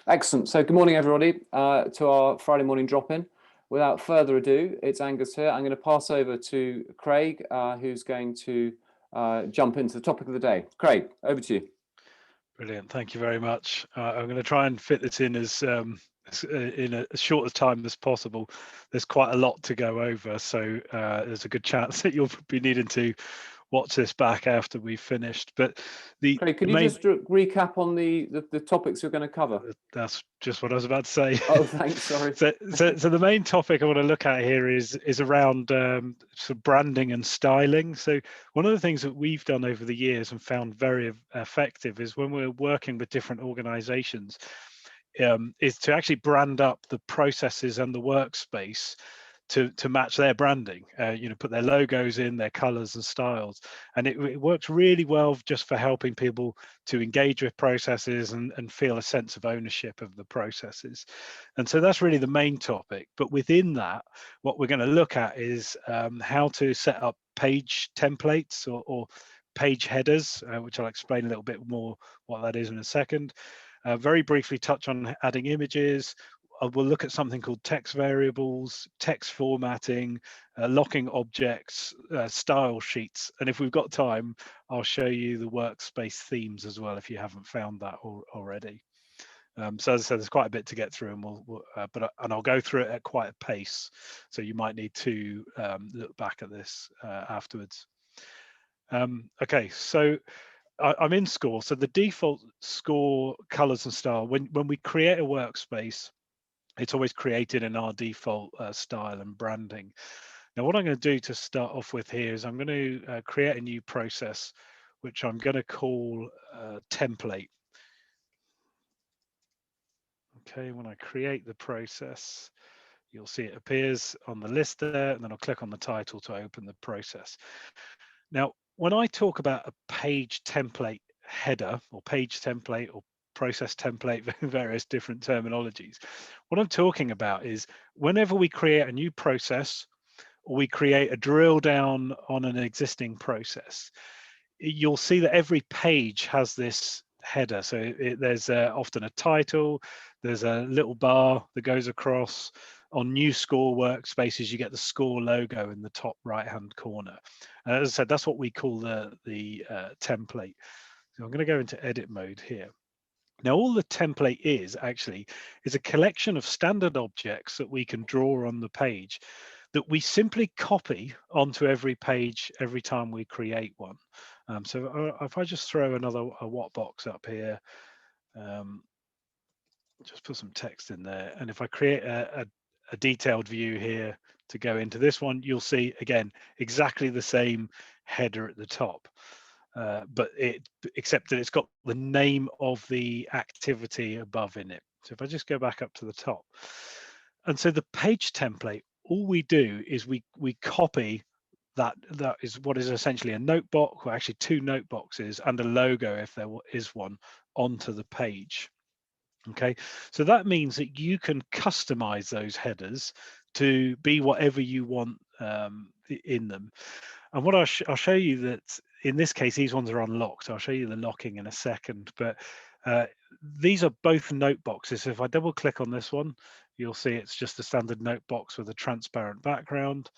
Excellent. So good morning, everybody, to our Friday morning drop-in. Without further ado, it's Angus here. I'm going to pass over to Craig, who's going to jump into the topic of the day. Craig, over to you. Brilliant. Thank you very much. I'm going to try and fit this in as short a time as possible. There's quite a lot to go over, so there's a good chance that you'll be needing to watch this back after we've finished. But Craig, could you just recap on the topics you're going to cover? That's just what I was about to say. Oh, thanks. Sorry. So the main topic I want to look at here is around sort of branding and styling. So one of the things that we've done over the years and found very effective is when we're working with different organizations, is to actually brand up the processes and the workspace to match their branding, put their logos in, their colors and styles. And it works really well just for helping people to engage with processes and feel a sense of ownership of the processes. And so that's really the main topic. But within that, what we're going to look at is how to set up page templates or page headers, which I'll explain a little bit more what that is in a second. Very briefly touch on adding images. We'll look at something called text variables, text formatting, locking objects, style sheets. And if we've got time, I'll show you the workspace themes as well, if you haven't found that already. So as I said, there's quite a bit to get through, and I'll go through it at quite a pace. So you might need to look back at this afterwards. Okay, so I'm in Skore. So the default Skore colors and style, when we create a workspace, it's always created in our default style and branding. Now, what I'm going to do to start off with here is I'm going to create a new process, which I'm going to call template. Okay, when I create the process, you'll see it appears on the list there, and then I'll click on the title to open the process. Now, when I talk about a page template header or page template or process template, various different terminologies, what I'm talking about is whenever we create a new process or we create a drill down on an existing process, you'll see that every page has this header. So there's often a title, there's a little bar that goes across. On new Skore Workspaces, you get the Skore logo in the top right hand corner. As I said, that's what we call the template. So I'm going to go into edit mode here. Now, all the template is actually is a collection of standard objects that we can draw on the page that we simply copy onto every page every time we create one. So if I just throw a what box up here, just put some text in there, and if I create a detailed view here to go into this one, you'll see again exactly the same header at the top. But except that it's got the name of the activity above in it. So if I just go back up to the top, and so the page template, all we do is we copy that is what is essentially a note box, or actually two note boxes and a logo if there is one, onto the page. Okay, so that means that you can customize those headers to be whatever you want in them. And what I'll show you that in this case, these ones are unlocked. I'll show you the locking in a second, but these are both note boxes. So if I double click on this one, you'll see it's just a standard note box with a transparent background.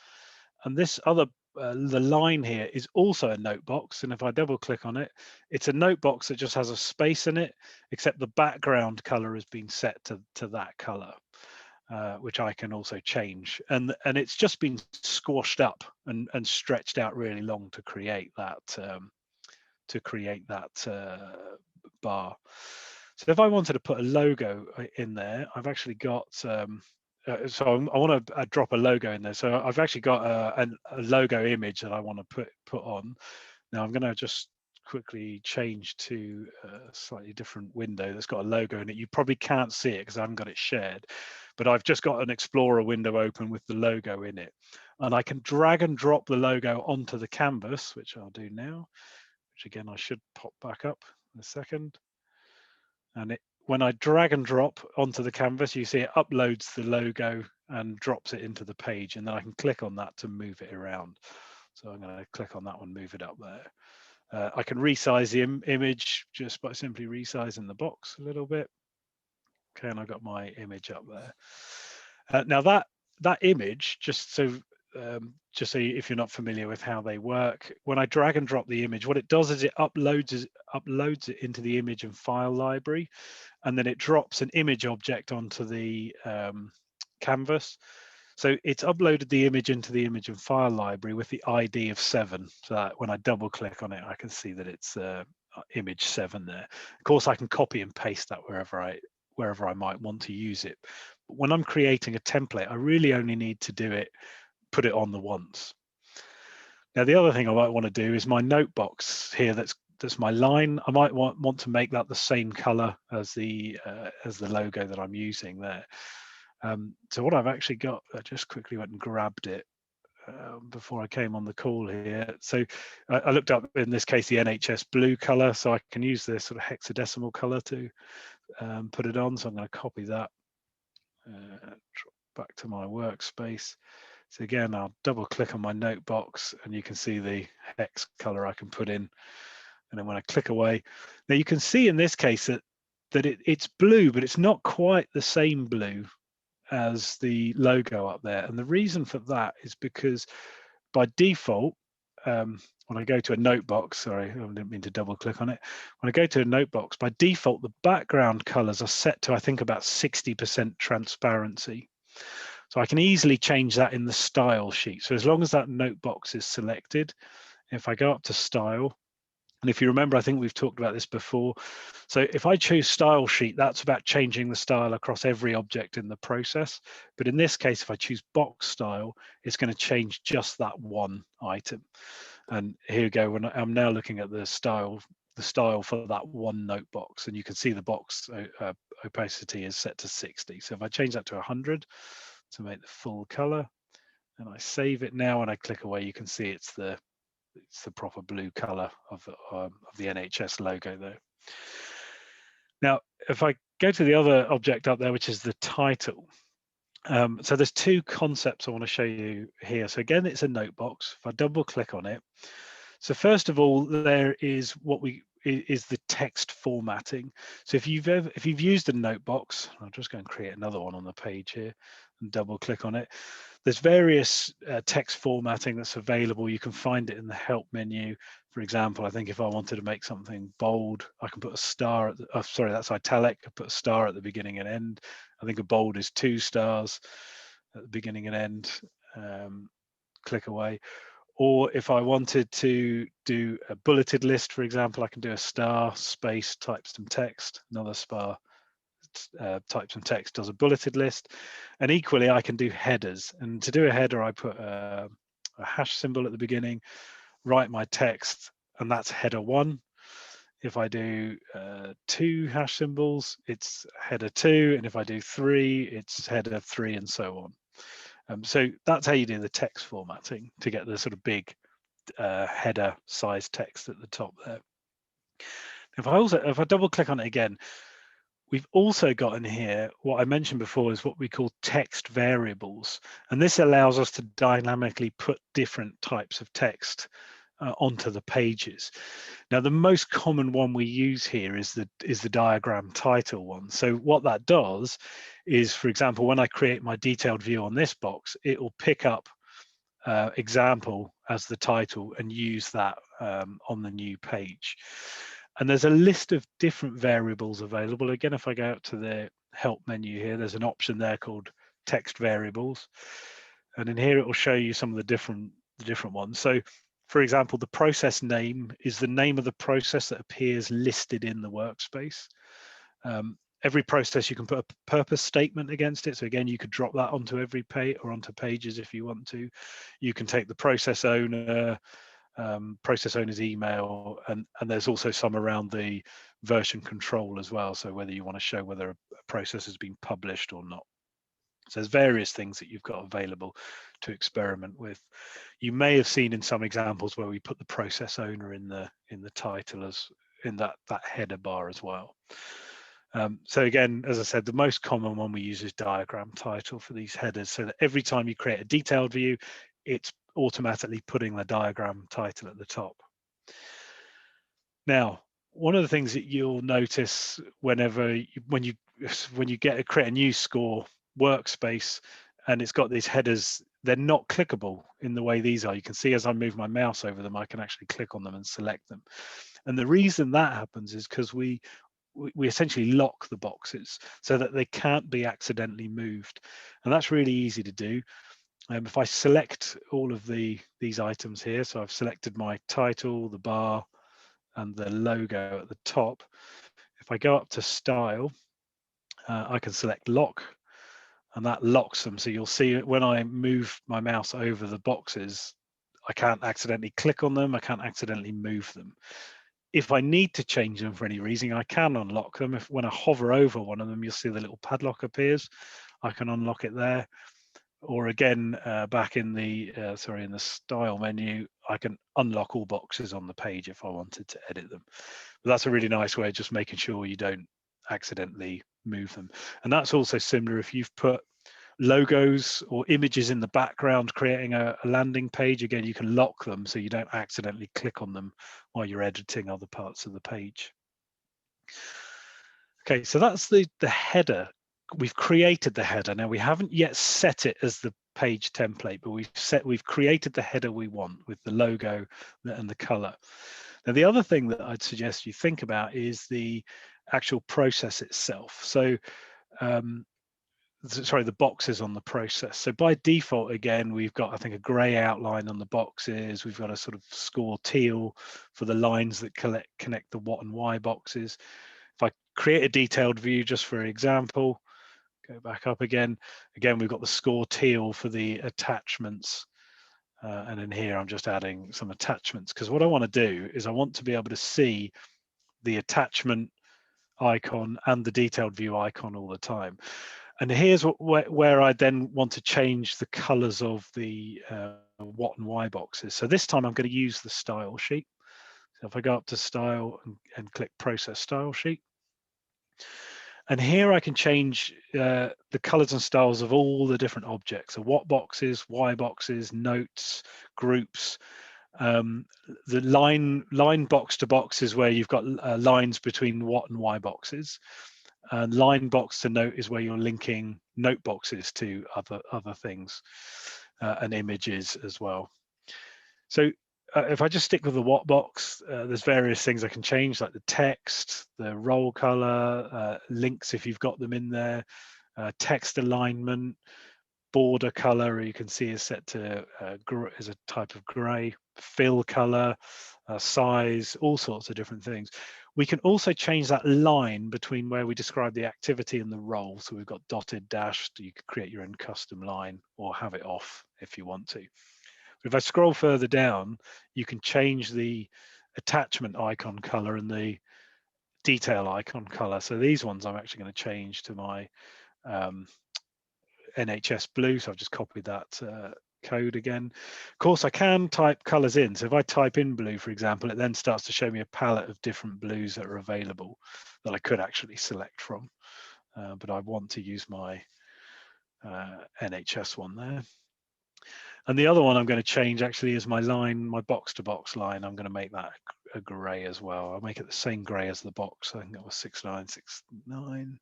And this other, the line here is also a note box. And if I double click on it, it's a note box that just has a space in it, except the background color has been set to that color. Which I can also change, and it's just been squashed up and stretched out really long to create that bar. So if I wanted to put a logo in there, I've actually got so I want to drop a logo in there. So I've actually got a logo image that I want to put on. Now I'm going to just quickly change to a slightly different window that's got a logo in it. You probably can't see it because I haven't got it shared, but I've just got an Explorer window open with the logo in it, and I can drag and drop the logo onto the canvas, which I'll do now, which again I should pop back up in a second. And when I drag and drop onto the canvas, you see it uploads the logo and drops it into the page, and then I can click on that to move it around. So I'm going to click on that one, move it up there. I can resize the image just by simply resizing the box a little bit. Okay, and I got my image up there. Now that image, just so if you're not familiar with how they work, when I drag and drop the image, what it does is it uploads it into the image and file library, and then it drops an image object onto the canvas. So it's uploaded the image into the image and file library with the ID of 7. So that when I double click on it, I can see that it's image 7 there. Of course, I can copy and paste that wherever I might want to use it. But when I'm creating a template, I really only need to put it on the once. Now, the other thing I might want to do is my note box here. That's my line. I might want to make that the same color as the logo that I'm using there. So what I've actually got, I just quickly went and grabbed it before I came on the call here. So I looked up, in this case, the NHS blue color, so I can use this sort of hexadecimal color to put it on. So I'm going to copy that back to my workspace. So again, I'll double click on my note box and you can see the hex color I can put in. And then when I click away, now you can see in this case that it's blue, but it's not quite the same blue as the logo up there. And the reason for that is because by default, when I go to a note box, sorry, I didn't mean to double click on it. When I go to a note box, by default, the background colors are set to, I think, about 60% transparency. So I can easily change that in the style sheet. So as long as that note box is selected, if I go up to style, and if you remember, I think we've talked about this before. So if I choose style sheet, that's about changing the style across every object in the process. But in this case, if I choose box style, it's going to change just that one item. And here we go. When I'm now looking at the style for that one note box, and you can see the box opacity is set to 60. So if I change that to 100 to make the full color, and I save it now, and I click away, you can see it's the proper blue color of the NHS logo there. Now, if I go to the other object up there, which is the title. So there's two concepts I want to show you here. So again, it's a note box. If I double click on it. So first of all, there is is the text formatting. So if you've used a note box, I'll just go and create another one on the page here and double click on it. There's various text formatting that's available. You can find it in the help menu. For example, I think if I wanted to make something bold, I can put a star at sorry, that's italic. I put a star at the beginning and end. I think a bold is 2 stars at the beginning and end. Click away. Or if I wanted to do a bulleted list, for example, I can do a star, space, type some text, another star, type some text, does a bulleted list. And equally, I can do headers. And to do a header, I put a hash symbol at the beginning, write my text, and that's header 1. If I do 2 hash symbols, it's header 2. And if I do 3, it's header 3, and so on. So that's how you do the text formatting to get the sort of big header size text at the top there. If I double click on it again, we've also got in here what I mentioned before is what we call text variables, and this allows us to dynamically put different types of text onto the pages. Now, the most common one we use here is the diagram title one. So what that does is, for example, when I create my detailed view on this box, it will pick up example as the title and use that on the new page. And there's a list of different variables available. Again, if I go out to the help menu here, there's an option there called text variables. And in here, it will show you some of the different ones. So for example, the process name is the name of the process that appears listed in the workspace. Every process, you can put a purpose statement against it. So again, you could drop that onto every page or onto pages if you want to. You can take the process owner, process owner's email, and there's also some around the version control as well. So whether you want to show whether a process has been published or not. So there's various things that you've got available to experiment with. You may have seen in some examples where we put the process owner in the title as in that header bar as well. So again, as I said, the most common one we use is diagram title for these headers, so that every time you create a detailed view, it's automatically putting the diagram title at the top. Now, one of the things that you'll notice when you create a new Skore workspace and it's got these headers, they're not clickable in the way these are. You can see as I move my mouse over them, I can actually click on them and select them. And the reason that happens is because we essentially lock the boxes so that they can't be accidentally moved. And that's really easy to do. If I select all of these items here, so I've selected my title, the bar, and the logo at the top. If I go up to style, I can select lock, and that locks them. So you'll see when I move my mouse over the boxes, I can't accidentally click on them, I can't accidentally move them. If I need to change them for any reason, I can unlock them. When I hover over one of them, you'll see the little padlock appears. I can unlock it there. Or again, back in the in the style menu, I can unlock all boxes on the page if I wanted to edit them. But that's a really nice way of just making sure you don't accidentally move them. And that's also similar if you've put logos or images in the background creating a landing page. Again, you can lock them so you don't accidentally click on them while you're editing other parts of the page. Okay, so that's the header. We've created the header. Now we haven't yet set it as the page template, but we've created the header we want with the logo and the color. Now the other thing that I'd suggest you think about is the actual process itself. So the boxes on the process. So by default, again, we've got, I think, a gray outline on the boxes. We've got a sort of Skore teal for the lines that connect the what and why boxes. If I create a detailed view, just for example, go back up again, we've got the Skore teal for the attachments. And in here, I'm just adding some attachments, because what I want to do is I want to be able to see the attachment icon and the detailed view icon all the time. And here's where I then want to change the colors of the what and why boxes. So this time I'm going to use the style sheet. So if I go up to style and click process style sheet, and here I can change the colors and styles of all the different objects. So what boxes, why boxes, notes, groups. The line box to box is where you've got lines between what and why boxes. And line box to note is where you're linking note boxes to other things and images as well. So if I just stick with the what box, there's various things I can change, like the text, the roll color, links if you've got them in there, text alignment, border color, you can see is set to is a type of gray, fill color, size, all sorts of different things. We can also change that line between where we describe the activity and the role. So we've got dotted dashed, you could create your own custom line or have it off if you want to. If I scroll further down, you can change the attachment icon color and the detail icon color. So these ones I'm actually going to change to my NHS blue. So I've just copied that code again. Of course, I can type colors in. So if I type in blue, for example, it then starts to show me a palette of different blues that are available that I could actually select from. But I want to use my NHS one there. And the other one I'm going to change actually is my line, my box to box line. I'm going to make that a gray as well. I'll make it the same gray as the box. I think that was 6969.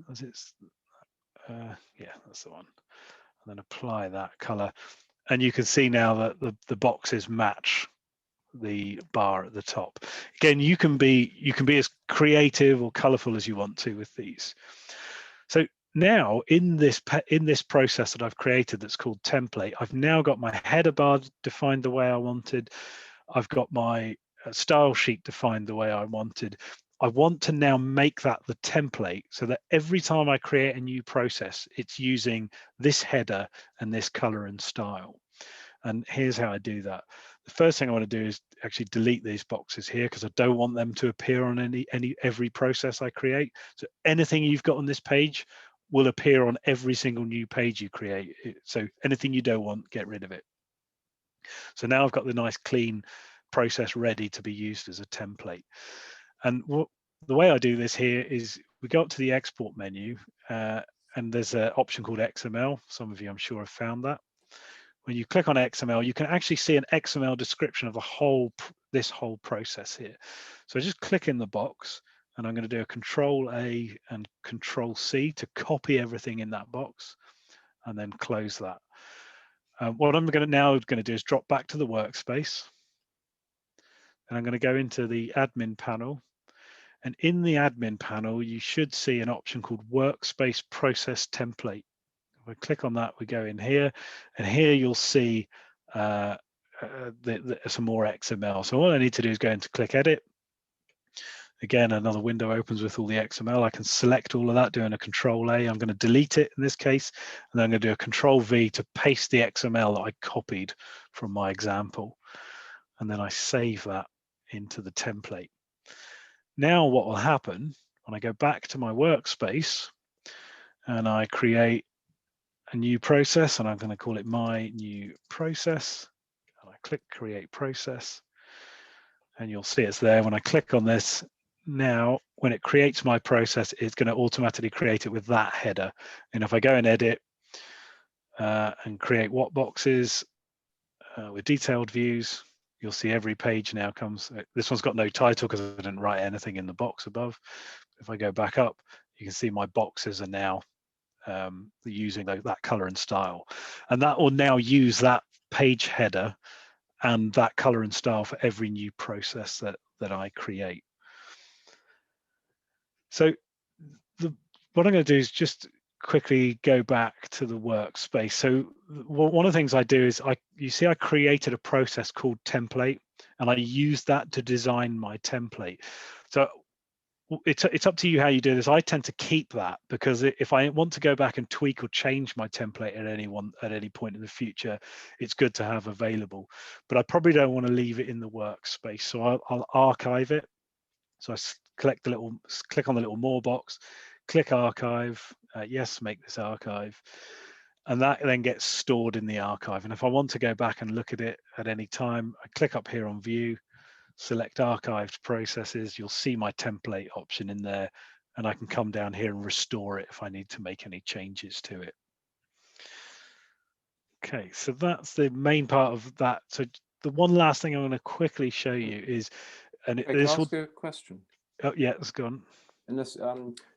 Was it? Yeah, that's the one. And then apply that color. And you can see now that the boxes match the bar at the top. Again, you can be as creative or colorful as you want to with these. So now in this process that I've created that's called template, I've now got my header bar defined the way I wanted. I've got my style sheet defined the way I wanted. I want to now make that the template so that every time I create a new process, it's using this header and this color and style. And here's how I do that. The first thing I want to do is actually delete these boxes here because I don't want them to appear on every process I create. So anything you've got on this page will appear on every single new page you create. So anything you don't want, get rid of it. So now I've got the nice clean process ready to be used as a template. And the way I do this here is we go up to the export menu and there's an option called XML. Some of you I'm sure have found that. when you click on XML, you can actually see an XML description of this whole process here. So just click in the box, and I'm going to do a Control A and Control C to copy everything in that box, and then close that. What I'm now going to do is drop back to the workspace, and I'm going to go into the admin panel. And in the admin panel, you should see an option called Workspace Process Template. If I click on that, we go in here, and here you'll see some more XML. So all I need to do is go into click Edit. Again, another window opens with all the XML. I can select all of that, doing a Control A. I'm going to delete it in this case, and then I'm going to do a Control V to paste the XML that I copied from my example. And then I save that into the template. Now what will happen when I go back to my workspace and I create a new process, and I'm going to call it my new process, and I click create process, and you'll see it's there. When I click on this, now when it creates my process, it's going to automatically create it with that header. And if I go and edit and create what boxes with detailed views, you'll see every page now comes. This one's got no title because I didn't write anything in the box above. If I go back up, you can see my boxes are now using that color and style, and that will now use that page header and that color and style for every new process that I create. So what I'm going to do is just quickly go back to the workspace. So one of the things I do is you see I created a process called template, and I used that to design my template. So it's up to you how you do this. I tend to keep that because if I want to go back and tweak or change my template at any point in the future, it's good to have available. But I probably don't want to leave it in the workspace, so I'll archive it. So I click on the little more box, click archive. Yes, make this archive, and that then gets stored in the archive. And if I want to go back and look at it at any time, I click up here on View, select archived processes. You'll see my template option in there, and I can come down here and restore it if I need to make any changes to it. Okay, so that's the main part of that. So the one last thing I'm going to quickly show you is, and Can I ask you a question? Oh yeah, it's gone. And this,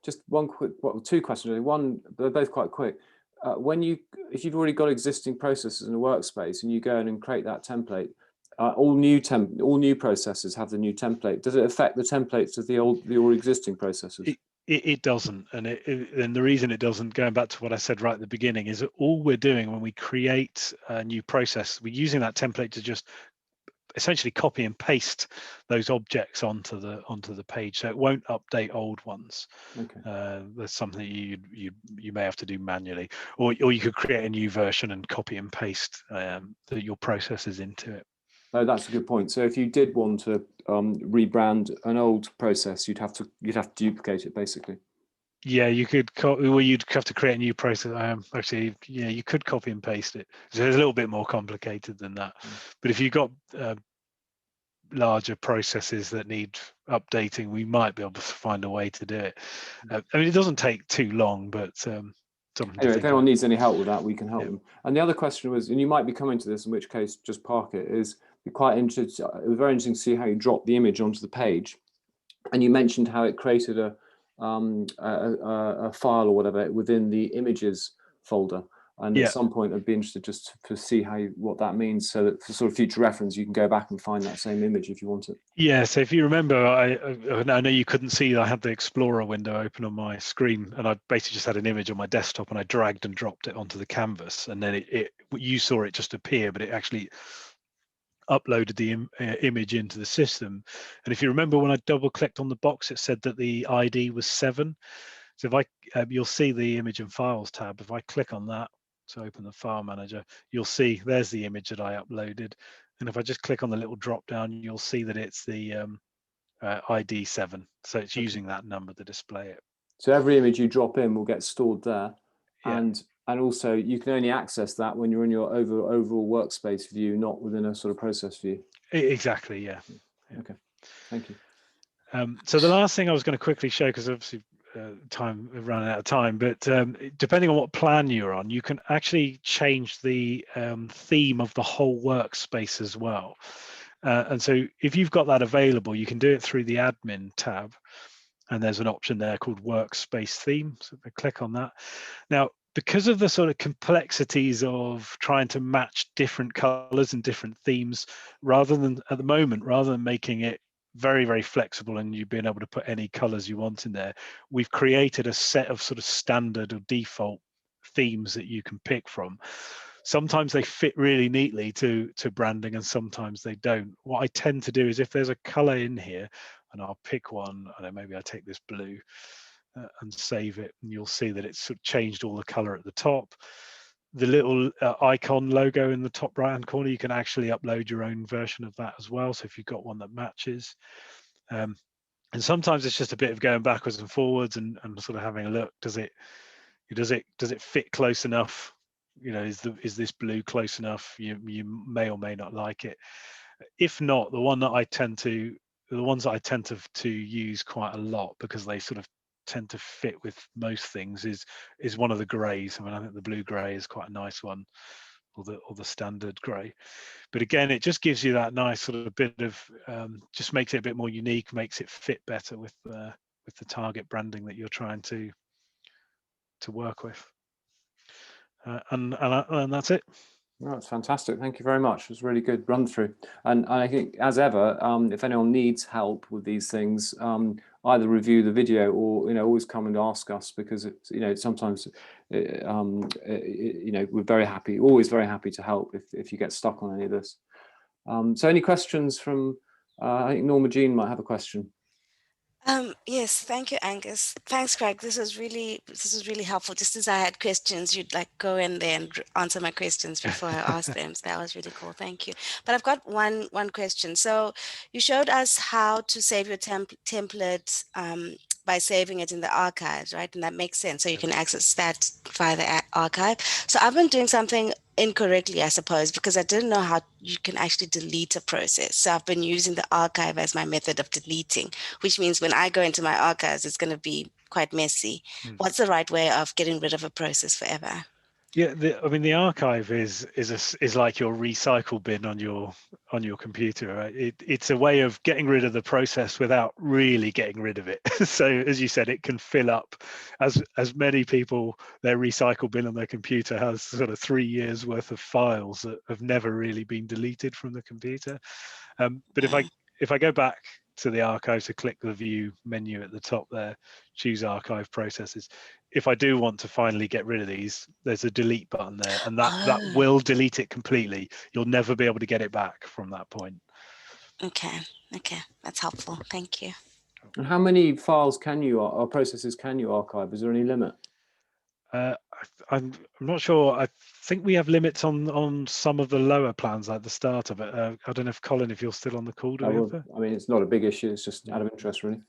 just one quick, well, two questions really. One, they're both quite quick. If you've already got existing processes in a workspace and you go in and create that template, all new processes have the new template. Does it affect the templates of the already existing processes? It doesn't, and the reason it doesn't, going back to what I said right at the beginning, is that all we're doing when we create a new process, we're using that template to just essentially copy and paste those objects onto the page, so it won't update old ones. Okay. That's something you may have to do manually, or you could create a new version and copy and paste your processes into it. Oh, that's a good point. So if you did want to rebrand an old process, you'd have to duplicate it basically. Yeah, you could. Well, you'd have to create a new process. Actually, yeah, you could copy and paste it. So it's a little bit more complicated than that. But if you've got larger processes that need updating, we might be able to find a way to do it. I mean, it doesn't take too long, but anyway, if anyone needs any help with that, we can help them. And the other question was, and you might be coming to this, in which case just park it, is quite interesting. It was very interesting to see how you dropped the image onto the page, and you mentioned how it created a file or whatever within the images folder. And at some point, I'd be interested just to see what that means, so that for sort of future reference, you can go back and find that same image if you want it. Yeah, so if you remember, I know you couldn't see, I had the Explorer window open on my screen, and I basically just had an image on my desktop, and I dragged and dropped it onto the canvas, and then you saw it just appear, but it actually uploaded the image into the system. And if you remember, when I double clicked on the box, it said that the ID was 7. So if you'll see the image and files tab. If I click on that to open the file manager, you'll see there's the image that I uploaded. And if I just click on the little drop down, you'll see that it's the ID 7. So it's using that number to display it. So every image you drop in will get stored there. And also you can only access that when you're in your overall workspace view, not within a sort of process view. Exactly, yeah. Okay, thank you. So the last thing I was going to quickly show, because obviously running out of time, but depending on what plan you're on, you can actually change the theme of the whole workspace as well. And so if you've got that available, you can do it through the admin tab, and there's an option there called Workspace Theme. So if I click on that. Now, because of the sort of complexities of trying to match different colors and different themes, rather than at the moment, rather than making it very, very flexible and you being able to put any colors you want in there, we've created a set of sort of standard or default themes that you can pick from. Sometimes they fit really neatly to branding and sometimes they don't. What I tend to do is if there's a color in here, and I'll pick one, I don't know, maybe I take this blue and save it, and you'll see that it's sort of changed all the color at the top. The little icon logo in the top right hand corner, you can actually upload your own version of that as well. So if you've got one that matches, and sometimes it's just a bit of going backwards and forwards and sort of having a look. Does it fit close enough? You know, is this blue close enough? You may or may not like it. If not, the ones that I tend to use quite a lot, because they sort of tend to fit with most things, is one of the grays. I mean, I think the blue gray is quite a nice one, or the standard gray. But again, it just gives you that nice sort of bit of just makes it a bit more unique, makes it fit better with the target branding that you're trying to work with. And that's it. Oh, that's fantastic. Thank you very much. It was a really good run through. And I think, as ever, if anyone needs help with these things, either review the video or always come and ask us, because it's sometimes we're very happy, always very happy to help if you get stuck on any of this. So any questions from? I think Norma Jean might have a question. Yes, thank you, Angus. Thanks, Craig. This was really helpful. Just as I had questions, you'd like go in there and answer my questions before I asked them. So that was really cool. Thank you. But I've got one question. So you showed us how to save your template by saving it in the archives, right? And that makes sense. So you can access that via the archive. So I've been doing something incorrectly, I suppose, because I didn't know how you can actually delete a process. So I've been using the archive as my method of deleting, which means when I go into my archives, it's going to be quite messy. What's the right way of getting rid of a process forever? Yeah, I mean, the archive is like your recycle bin on your computer, right? It's a way of getting rid of the process without really getting rid of it. So as you said, it can fill up, as many people, their recycle bin on their computer has sort of 3 years worth of files that have never really been deleted from the computer. But if I go back to the archive, so click the view menu at the top there, choose archive processes. If I do want to finally get rid of these, there's a delete button there, and that will delete it completely. You'll never be able to get it back from that point. Okay, that's helpful. Thank you. And how many files or processes can you archive? Is there any limit? I'm not sure. I think we have limits on some of the lower plans, like the starter, but I don't know if Colin, if you're still on the call. I mean, it's not a big issue. It's just out of interest, really.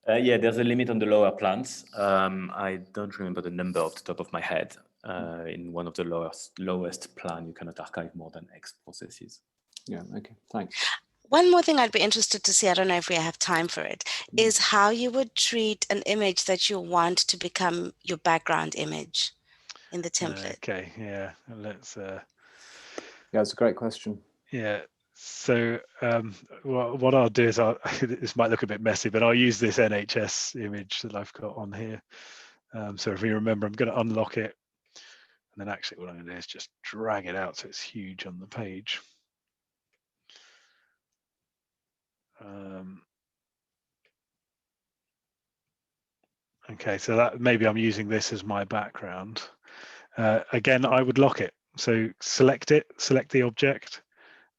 Yeah, there's a limit on the lower plans. I don't remember the number off the top of my head. In one of the lowest plan, you cannot archive more than X processes. Yeah, okay, thanks. One more thing I'd be interested to see, I don't know if we have time for it, is how you would treat an image that you want to become your background image in the template. Okay, yeah, let's... Yeah, it's a great question. Yeah, so what I'll do is, this might look a bit messy, but I'll use this NHS image that I've got on here. So if you remember, I'm going to unlock it. And then actually what I'm going to do is just drag it out so it's huge on the page. Okay, so that maybe I'm using this as my background. Again, I would lock it. So select the object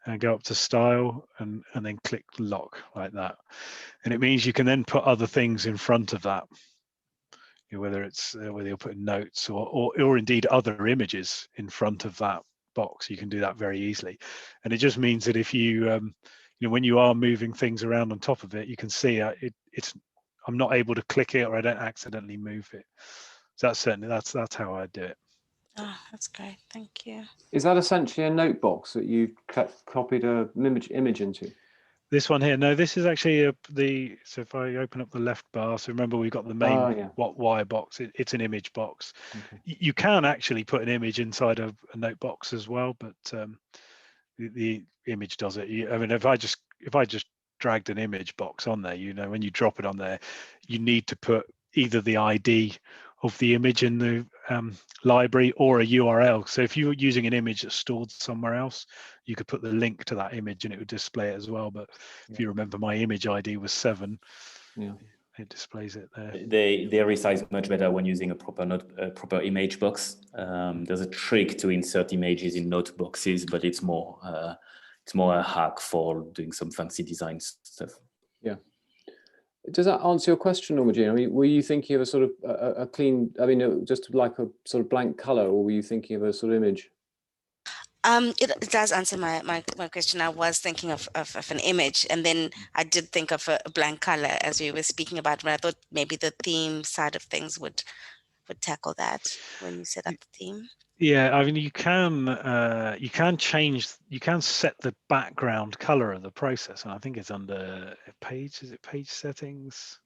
and go up to style and then click lock like that. And it means you can then put other things in front of that. Whether it's whether you're putting notes or indeed other images in front of that box, you can do that very easily. And it just means that if you when you are moving things around on top of it, you can see I'm not able to click it, or I don't accidentally move it. So that's how I do it. Oh, that's great. Thank you. Is that essentially a note box that you copied an image into? This one here, no, this is actually so if I open up the left bar, so remember we've got the main wire box, it's an image box. Okay. You can actually put an image inside a note box as well, but the image does it. I mean, if I just dragged an image box on there, you know, when you drop it on there, you need to put either the ID of the image in the library or a URL. So if you're using an image that's stored somewhere else, you could put the link to that image and it would display it as well. But if you remember, my image ID was 7. Yeah. It displays it there. They resize much better when using a proper image box. There's a trick to insert images in note boxes, but it's more a hack for doing some fancy design stuff. Yeah. Does that answer your question, Norma Jean? I mean, were you thinking of a sort of a clean, I mean, just like a sort of blank color, or were you thinking of a sort of image? It does answer my question. I was thinking of an image, and then I did think of a blank color as we were speaking about, but I thought maybe the theme side of things would tackle that when you set up the theme. Yeah, I mean, you can set the background color of the process, and I think it's under page settings?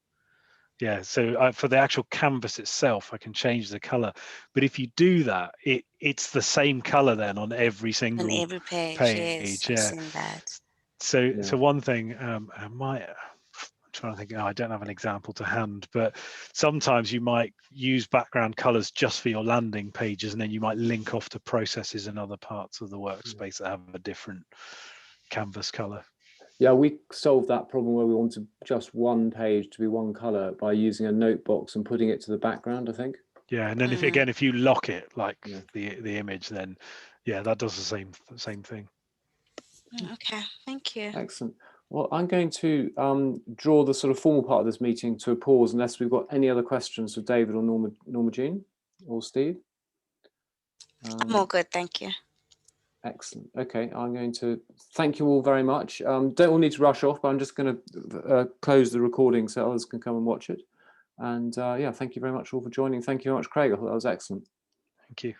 Yeah, so for the actual canvas itself, I can change the color. But if you do that, it's the same color then on every single On every page. Yes, yeah. I've seen that. So one thing I'm trying to think. I don't have an example to hand, but sometimes you might use background colors just for your landing pages, and then you might link off to processes in other parts of the workspace that have a different canvas color. Yeah, we solved that problem where we wanted just one page to be one color by using a note box and putting it to the background, I think. Yeah, and then if you lock it like the image, then that does the same thing. Okay, thank you. Excellent. Well, I'm going to draw the sort of formal part of this meeting to a pause unless we've got any other questions for David or Norma Jean or Steve. I'm all good, thank you. Excellent. Okay, I'm going to thank you all very much. Don't all need to rush off, but I'm just going to close the recording so others can come and watch it. And yeah, thank you very much all for joining. Thank you very much, Craig. I thought that was excellent. Thank you.